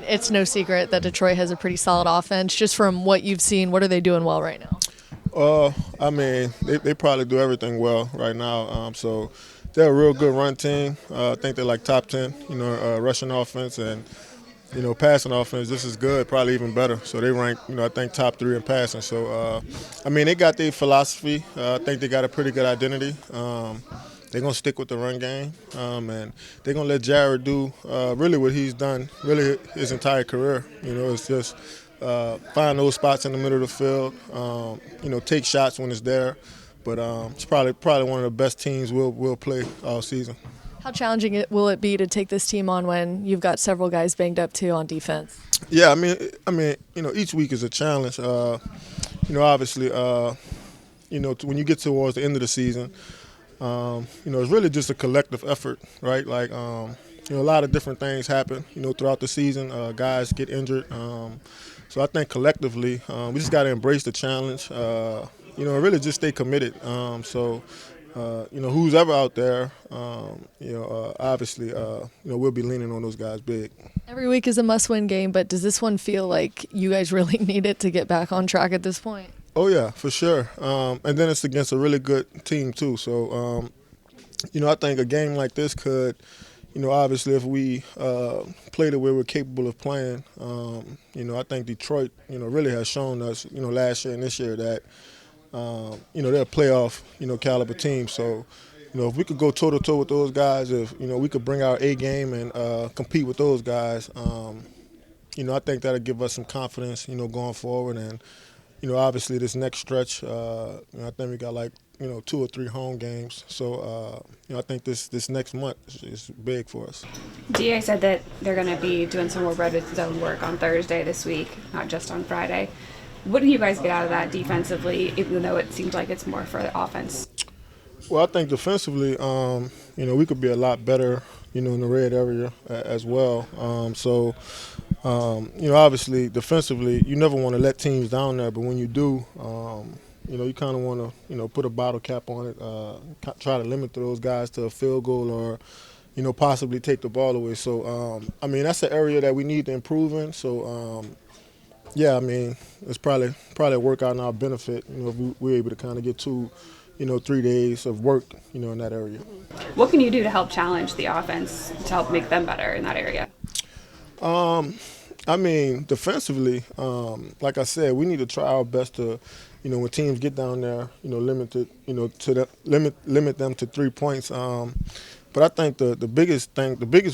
it's no secret that Detroit has a pretty solid offense. Just from what you've seen, what are they doing well right now? I mean, they probably do everything well right now. So they're a real good run team. I think they're like top 10, rushing offense and, passing offense just as good, probably even better. So they rank, I think top 3 in passing. So, I mean, they got their philosophy. I think they got a pretty good identity. They're going to stick with the run game, and they're going to let Jared do really what he's done really his entire career. It's just find those spots in the middle of the field, take shots when it's there. But it's probably one of the best teams we'll play all season. How challenging will it be to take this team on when you've got several guys banged up too on defense? Yeah, I mean, each week is a challenge. Obviously, when you get towards the end of the season, it's really just a collective effort, right? Like, a lot of different things happen, throughout the season. Guys get injured. So I think collectively, we just got to embrace the challenge, and really just stay committed. Who's ever out there, obviously, we'll be leaning on those guys big. Every week is a must-win game, but does this one feel like you guys really need it to get back on track at this point? Oh, yeah, for sure. And then it's against a really good team, too. So, I think a game like this could, obviously if we play the way we're capable of playing, I think Detroit, really has shown us, last year and this year that, they're a playoff, caliber team. So, if we could go toe-to-toe with those guys, if, we could bring our A game and compete with those guys, I think that'll give us some confidence, going forward. And, obviously this next stretch, I think we got like, 2 or 3 home games. So, I think this next month is big for us. DA said that they're going to be doing some more red zone work on Thursday this week, not just on Friday. What do you guys get out of that defensively, even though it seems like it's more for the offense? Well, I think defensively, we could be a lot better, in the red area as well. Obviously defensively, you never want to let teams down there, but when you do, you kind of want to, put a bottle cap on it, try to limit those guys to a field goal or, possibly take the ball away. So, that's an area that we need to improve in. So, it's probably a workout in our benefit, if we're able to kind of get 2, 3 days of work, in that area. What can you do to help challenge the offense to help make them better in that area? Defensively, like I said, we need to try our best to, when teams get down there, limit them to 3 points. But I think the biggest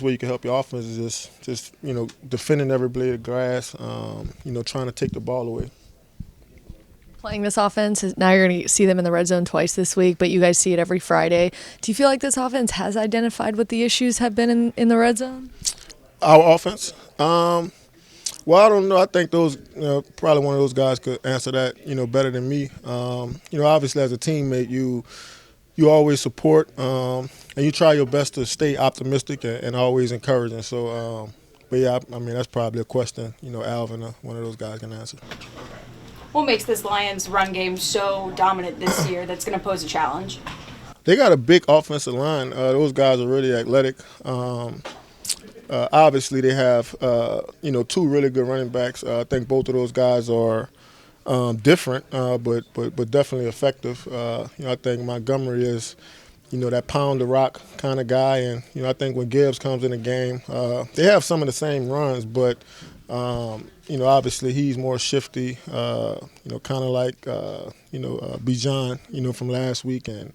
way you can help your offense is just defending every blade of grass, trying to take the ball away. Playing this offense, now you're going to see them in the red zone twice this week, but you guys see it every Friday. Do you feel like this offense has identified what the issues have been in the red zone? Our offense? Well, I don't know. I think those, probably one of those guys could answer that, better than me. Obviously as a teammate, you always support, and you try your best to stay optimistic and always encouraging. So, that's probably a question, Alvin, one of those guys can answer. What makes this Lions run game so dominant this year that's going to pose a challenge? They got a big offensive line. Those guys are really athletic. Obviously, they have 2 really good running backs. I think both of those guys are different, but definitely effective. I think Montgomery is, that pound the rock kind of guy, and I think when Gibbs comes in the game, they have some of the same runs, but obviously he's more shifty. Kind of like Bijan, from last week, and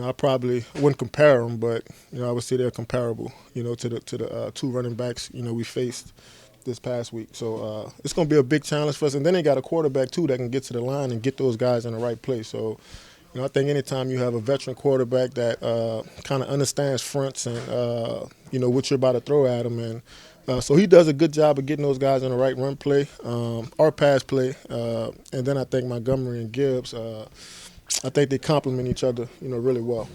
I probably wouldn't compare them, but I would say they're comparable, to the 2 running backs we faced this past week. So it's going to be a big challenge for us. And then they got a quarterback too that can get to the line and get those guys in the right place. So I think anytime you have a veteran quarterback that kind of understands fronts and what you're about to throw at him, and so he does a good job of getting those guys in the right run play or pass play. And then I think Montgomery and Gibbs. I think they complement each other, really well.